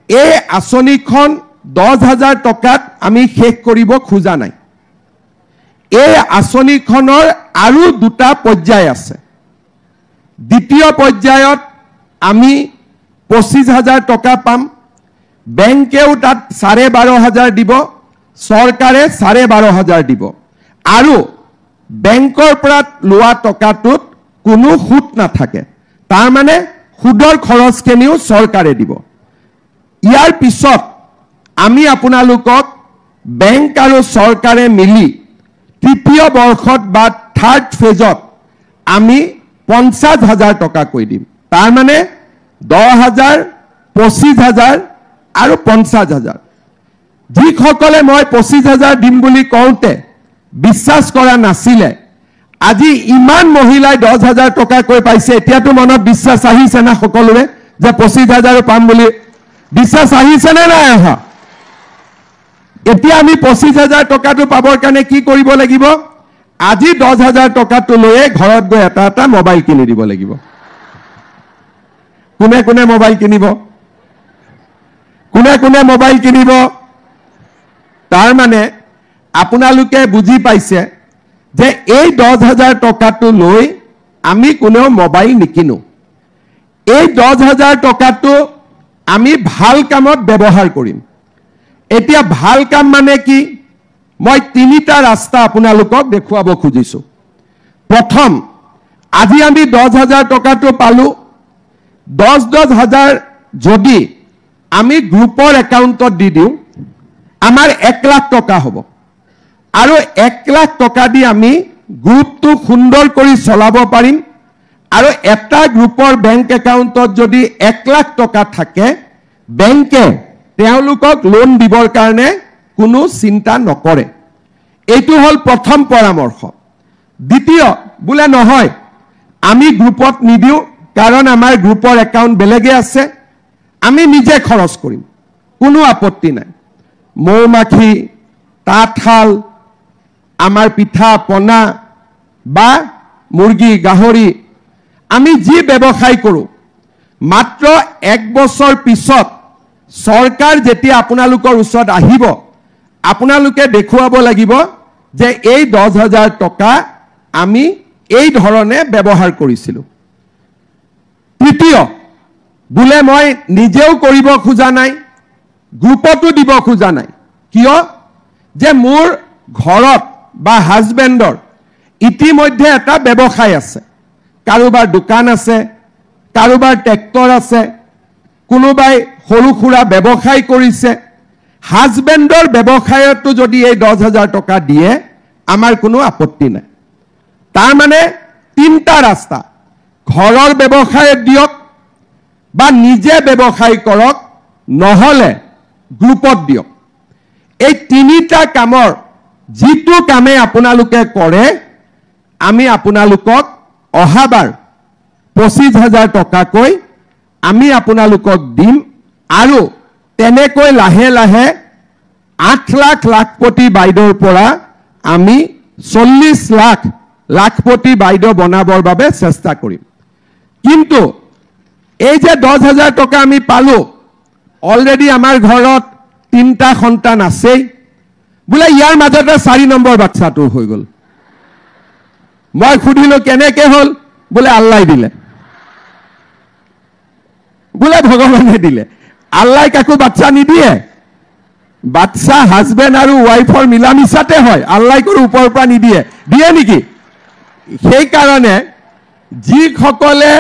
এই আঁচনিখন 10,000 টকাত আমি শেষ কৰিব খোজা নাই। এই আঁচনিখনৰ আৰু দুটা পৰ্যায় আছে। দ্বিতীয় পৰ্যায়ত আমি 25,000 টকা পাম, বেংকেও তাত 12,500 দিব, চৰকাৰে 12,500 দিব, আৰু বেংকৰ পৰা লোৱা টকাটোত কোনো সুদ নাথাকে। তাৰ মানে সুদৰ খৰচখিনিও চৰকাৰে দিব। ইয়াৰ পিছত আমি আপোনালোকক বেংক আৰু চৰকাৰে মিলি তৃতীয় বৰ্ষত বা থাৰ্ড ফেজত আমি 50,000 টকা কৈ দিম। তাৰ মানে 10,000, 25,000 আৰু 50,000। যিসকলে মই 25,000 দিম বুলি কওঁতে বিশ্বাস কৰা নাছিলে, আজি ইমান মহিলাই 10,000 টকা কৈ পাইছে। এতিয়াতো মনত বিশ্বাস আহিছে না সকলোৰে যে 25,000 পাম বুলি? বিশ্বাস আহিছে নে নাই অহা? এতিয়া আমি 25,000 টকাটো পাবৰ কাৰণে কি কৰিব লাগিব? আজি 10,000 টকাটো লৈয়ে ঘৰত গৈ এটা এটা মোবাইল কিনি দিব লাগিব। কোনে কোনে মোবাইল কিনিব? কোনে কোনে মোবাইল কিনিব? তাৰ মানে আপোনালোকে বুজি পাইছে যে এই 10,000 টকাটো লৈ আমি কোনেও মোবাইল নিকিনো। এই 10,000 টকাটো আমি ভাল কামত ব্যৱহাৰ কৰিম। এতিয়া ভাল কাম মানে কি? মই তিনিটা ৰাস্তা আপোনালোকক দেখুৱাব খুজিছো। প্ৰথম, আজি আমি 10,000 টকাটো পালো। 10,000 যদি আমি গ্ৰুপৰ একাউণ্টত দি দিওঁ, আমাৰ 1 লাখ টকা হ'ব। আৰু 1 লাখ টকা দি আমি গ্ৰুপটো সুন্দৰ কৰি চলাব পাৰিম। আৰু এটা গ্ৰুপৰ বেংক একাউণ্টত যদি 1 লাখ টকা থাকে, বেংকে তেওঁলোকক লোন দিবৰ কাৰণে কোনো চিন্তা নকৰে। এইটো হ'ল প্ৰথম পৰামৰ্শ। দ্বিতীয়, বোলে নহয় আমি গ্ৰুপত নিদিওঁ কাৰণ আমাৰ গ্ৰুপৰ একাউণ্ট বেলেগে আছে, আমি নিজে খৰচ কৰিম, কোনো আপত্তি নাই। মৌমাখি, তাঁতশাল, আমাৰ পিঠা পনা বা মুৰ্গী গাহৰি, আমি যি ব্যৱসায় কৰোঁ, মাত্ৰ 1 বছৰ পিছত চৰকাৰ যেতিয়া আপোনালোকৰ ওচৰত আহিব, আপোনালোকে দেখুৱাব লাগিব যে এই 10,000 টকা আমি এই ধৰণে ব্যৱহাৰ কৰিছিলোঁ। তৃতীয়, বোলে মই নিজেও কৰিব খোজা নাই, গ্ৰুপতো দিব খোজা নাই। কিয়? যে মোৰ ঘৰত বা হাজবেণ্ডৰ ইতিমধ্যে এটা ব্যৱসায় আছে, কাৰোবাৰ দোকান আছে, কাৰোবাৰ ট্ৰেক্টৰ আছে, কোনোবাই সৰু সুৰা ব্যৱসায় কৰিছে। হাজবেণ্ডৰ ব্যৱসায়তো যদি এই 10,000 টকা দিয়ে, আমাৰ কোনো আপত্তি নাই। তাৰ মানে তিনিটা ৰাস্তা, ঘৰৰ ব্যৱসায়ত দিয়ক বা নিজে ব্যৱসায় কৰক, নহ'লে গ্ৰুপত দিয়ক। এই তিনিটা কামৰ যিটো কামে আপোনালোকে কৰে, আমি আপোনালোকক অহাবাৰ 25,000 টকাকৈ আমি আপোনালোকক দিম। আৰু তেনেকৈ লাহে লাহে 8 লাখ লাখপতি বাইদেউৰ পৰা আমি 40 লাখ লাখপতি বাইদেউ বনাবৰ বাবে চেষ্টা কৰিম। কিন্তু এই যে 10,000 টকা আমি পালো, অলৰেডি আমাৰ ঘৰত 3টা সন্তান আছেই, বোলে ইয়াৰ মাজতে 4 নম্বৰ বাচ্চাটো হৈ গ'ল। মই সুধিলো কেনেকে হ'ল? বোলে আল্লাই দিলে। বোলে ভগৱানে দিলে। আল্লাই কাকো বাচ্চা নিদিয়ে। বাচ্চা হাজবেণ্ড আৰু ৱাইফৰ মিলামিছাতে হয়, আল্লাই কোনো ওপৰৰ পৰা নিদিয়ে। দিয়ে নেকি? সেইকাৰণে যিসকলে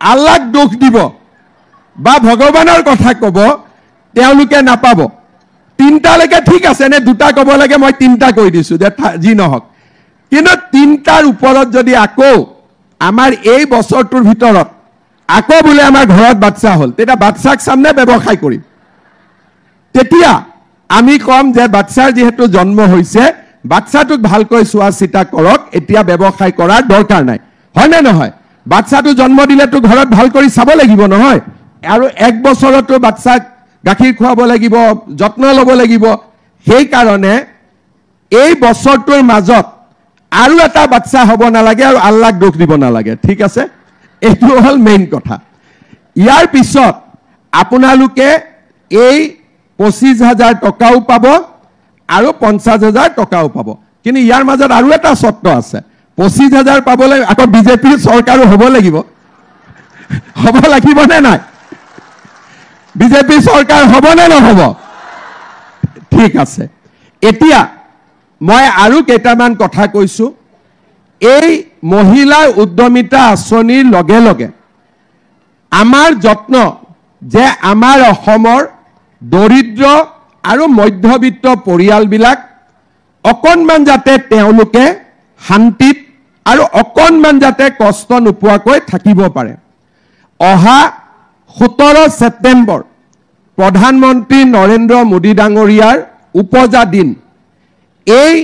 আল্লাক দোষ দিব বা ভগৱানৰ কথা ক'ব, তেওঁলোকে নাপাব। 3টালৈকে ঠিক আছে নে 2টা ক'ব লাগে, মই 3টা কৈ দিছোঁ যে যি নহওক। কিন্তু 3টাৰ ওপৰত যদি আকৌ আমাৰ এই বছৰটোৰ ভিতৰত আকৌ বোলে আমাৰ ঘৰত বাচ্চা হ'ল, তেতিয়া বাচ্চাক সামনে ব্যৱসায় কৰিম। তেতিয়া আমি কম যে বাচ্চাৰ যেহেতু জন্ম হৈছে, বাচ্চাটোক ভালকৈ চোৱা চিতা কৰক, এতিয়া ব্যৱসায় কৰাৰ দৰকাৰ নাই। হয়নে নহয়? বাচ্চাটো জন্ম দিলেতো ঘৰত ভাল কৰি চাব লাগিব নহয়? আৰু 1 বছৰতো বাচ্চাক গাখীৰ খুৱাব লাগিব, যত্ন ল'ব লাগিব। সেইকাৰণে এই বছৰটোৰ মাজত আৰু এটা বাচ্চা হ'ব নালাগে আৰু আল্লাহক দোষ দিব নালাগে। ঠিক আছে? এইটো হ'ল মেইন কথা। ইয়াৰ পিছত আপোনালোকে এই 25,000 টকাও পাব আৰু 50,000 টকাও পাব। কিন্তু ইয়াৰ মাজত আৰু এটা চৰ্ত আছে, 25,000 পাবলৈ আকৌ বিজেপিৰ চৰকাৰো হ'ব লাগিব। হ'ব লাগিবনে নাই? বিজেপি চৰকাৰ হ'বনে নহ'ব? ঠিক আছে। এতিয়া মই আৰু কেইটামান কথা কৈছো। এই মহিলা উদ্যমিতা আঁচনিৰ লগে লগে আমাৰ যত্ন যে আমাৰ অসমৰ দৰিদ্ৰ আৰু মধ্যবিত্ত পৰিয়ালবিলাক অকণমান যাতে তেওঁলোকে শান্তিত আৰু অকণমান যাতে কষ্ট নোপোৱাকৈ থাকিব পাৰে। অহা 17 ছেপ্টেম্বৰ প্ৰধানমন্ত্ৰী নৰেন্দ্ৰ মোদী ডাঙৰীয়াৰ উপজা দিন। এই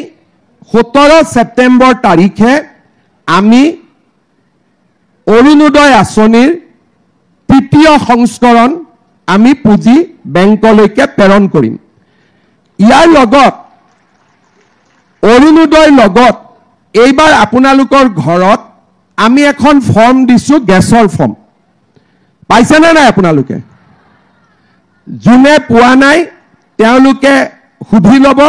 17 ছেপ্টেম্বৰ তাৰিখে আমি অৰুণোদয় আঁচনিৰ 3য় সংস্কৰণ আমি পুঁজি বেংকলৈকে প্ৰেৰণ কৰিম। ইয়াৰ লগত অৰুণোদয়ৰ লগত এইবাৰ আপোনালোকৰ ঘৰত আমি এখন ফৰ্ম দিছোঁ, গেছৰ ফৰ্ম। পাইছেনে নাই আপোনালোকে? যোনে পোৱা নাই তেওঁলোকে সুধি ল'ব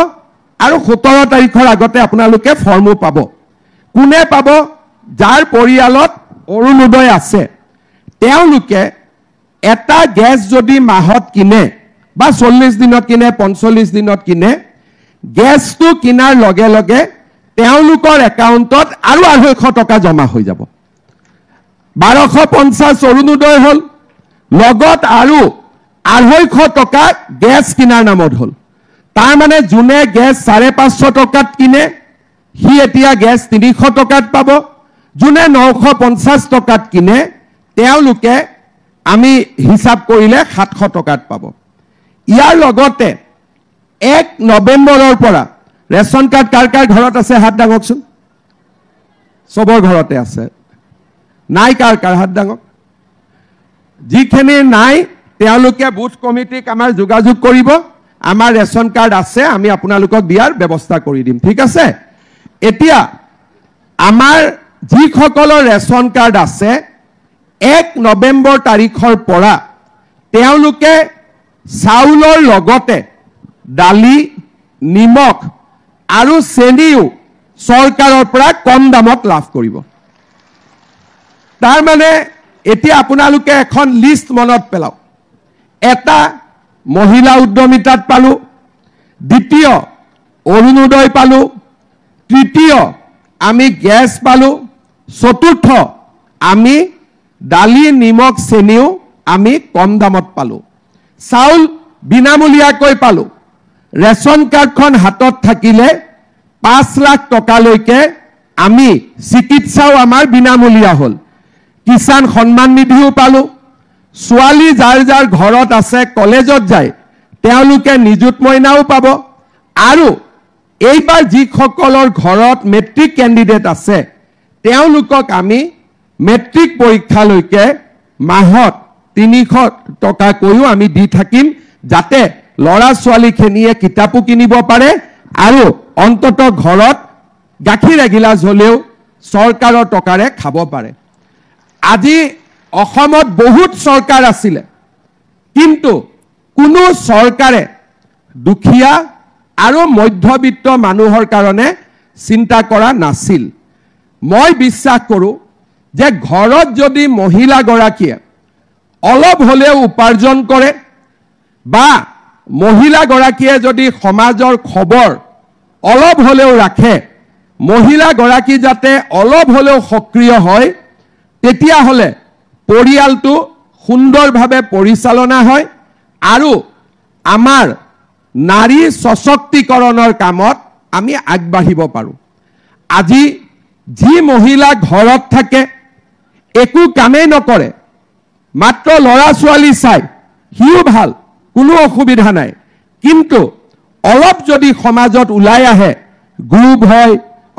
আৰু 17 তাৰিখৰ আগতে আপোনালোকে ফৰ্মো পাব। কোনে পাব? যাৰ পৰিয়ালত অৰুণোদয় আছে তেওঁলোকে এটা গেছ যদি মাহত কিনে বা 40 দিনত কিনে, 45 দিনত কিনে, গেছটো কিনাৰ লগে লগে তেওঁলোকৰ একাউণ্টত আৰু 250 টকা জমা হৈ যাব। 1250 অৰুণোদয় হ'ল, লগত আৰু 250 টকা গেছ কিনাৰ নামত হ'ল। তাৰ মানে যোনে গেছ 550 টকাত কিনে সি এতিয়া গেছ 300 টকাত পাব। যোনে 950 টকাত কিনে তেওঁলোকে আমি হিচাপ কৰিলে 700 টকাত পাব। ইয়াৰ লগতে 1 নৱেম্বৰৰ পৰা ৰেচন কাৰ্ড কাৰ কাৰ ঘৰত আছে হাত দাঙকচোন। চবৰ ঘৰতে আছে। নাই কাৰ কাৰ হাত দাঙক। যিখিনি নাই তেওঁলোকে বুথ কমিটিক আমাৰ যোগাযোগ কৰিব। আমাৰ ৰেচন কাৰ্ড আছে, আমি আপোনালোকক দিয়াৰ ব্যৱস্থা কৰি দিম। ঠিক আছে? এতিয়া আমাৰ যিসকলৰ ৰেচন কাৰ্ড আছে 1 নৱেম্বৰ তাৰিখৰ পৰা তেওঁলোকে চাউলৰ লগতে দালি, নিমখ আৰু চেনিও চৰকাৰৰ পৰা কম দামত লাভ কৰিব। তাৰ মানে এতিয়া আপোনালোকে এখন লিষ্ট মনত পেলাওক। এটা মহিলা উদ্যমিতাত পালো, দ্বিতীয় অৰুণোদয় পালো, তৃতীয় আমি গেছ পালো, চতুৰ্থ আমি দালি, নিমখ, চেনিও আমি কম দামত পালো, চাউল বিনামূলীয়াকৈ পালো। ৰেচন কাৰ্ডখন হাতত থাকিলে 5 লাখ টকালৈকে আমি চিকিৎসাও আমাৰ বিনামূলীয়া হ'ল। কিষাণ সন্মান নিধিও পালো। ছোৱালী যাৰ যাৰ ঘৰত আছে কলেজত যায় তেওঁলোকে নিযুত মইনাও পাব। আৰু এইবাৰ যিসকলৰ ঘৰত মেট্ৰিক কেণ্ডিডেট আছে তেওঁলোকক আমি মেট্ৰিক পৰীক্ষালৈকে মাহত 300 টকাকৈও আমি দি থাকিম, যাতে ল'ৰা ছোৱালীখিনিয়ে কিতাপো কিনিব পাৰে আৰু অন্তত ঘৰত গাখীৰ এগিলাচ হ'লেও চৰকাৰৰ টকাৰে খাব পাৰে। আজি অসমত বহুত চৰকাৰ আছিলে, কিন্তু কোনো চৰকাৰে দুখীয়া আৰু মধ্যবিত্ত মানুহৰ কাৰণে চিন্তা কৰা নাছিল। মই বিশ্বাস কৰোঁ যে ঘৰত যদি মহিলাগৰাকীয়ে অলপ হ'লেও উপাৰ্জন কৰে বা মহিলাগৰাকীয়ে যদি সমাজৰ খবৰ অলপ হ'লেও ৰাখে, মহিলাগৰাকী যাতে অলপ হ'লেও সক্ৰিয় হয়, তেতিয়াহ'লে পৰিয়ালটো সুন্দৰভাৱে পৰিচালনা হয় আৰু আমাৰ নাৰী সশক্তিকৰণৰ কামত আমি আগবাঢ়িব পাৰোঁ। আজি যি মহিলা ঘৰত থাকে একো কামেই নকৰে, মাত্ৰ ল'ৰা ছোৱালী চাই, সিও ভাল, কোনো অসুবিধা নাই। কিন্তু অলপ যদি সমাজত ওলাই আহে, গ্ৰুপ হয়,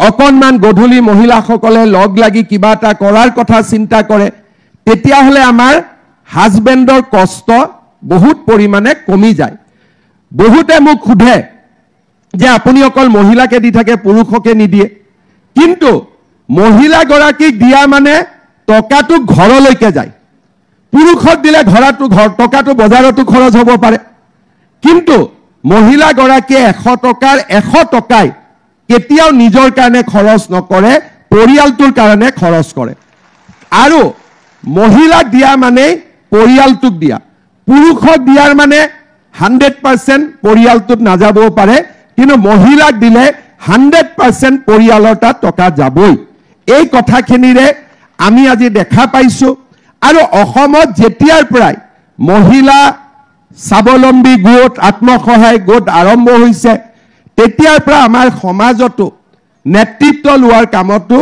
অকণমান গধূলি মহিলাসকলে লগ লাগি কিবা এটা কৰাৰ কথা চিন্তা কৰে, তেতিয়াহ'লে আমাৰ হাজবেণ্ডৰ কষ্ট বহুত পৰিমাণে কমি যায়। বহুতে মোক সোধে যে আপুনি অকল মহিলাকে দি থাকে, পুৰুষকে নিদিয়ে। কিন্তু মহিলাগৰাকীক দিয়া মানে টকাটো ঘৰলৈকে যায়। পুৰুষক দিলে টকাটো বজাৰতো খৰচ হ'ব পাৰে। কিন্তু মহিলাগৰাকীয়ে 100 টকাই কেতিয়াও নিজৰ কাৰণে খৰচ নকৰে, পৰিয়ালটোৰ কাৰণে খৰচ কৰে। আৰু মহিলাক দিয়া মানে পৰিয়ালটোক দিয়া, পুৰুষক দিয়াৰ মানে 100% পৰিয়ালটোত নাযাবও পাৰে, কিন্তু মহিলাক দিলে 100% পৰিয়ালৰ তাত টকা যাবই। এই কথাখিনিৰে আমি আজি দেখা পাইছো। আৰু অসমত যেতিয়াৰ পৰাই মহিলা স্বাৱলম্বী গোট, আত্মসহায়ক গোট আৰম্ভ হৈছে, তেতিয়াৰ পৰা আমাৰ সমাজতো নেতৃত্ব লোৱাৰ কামতো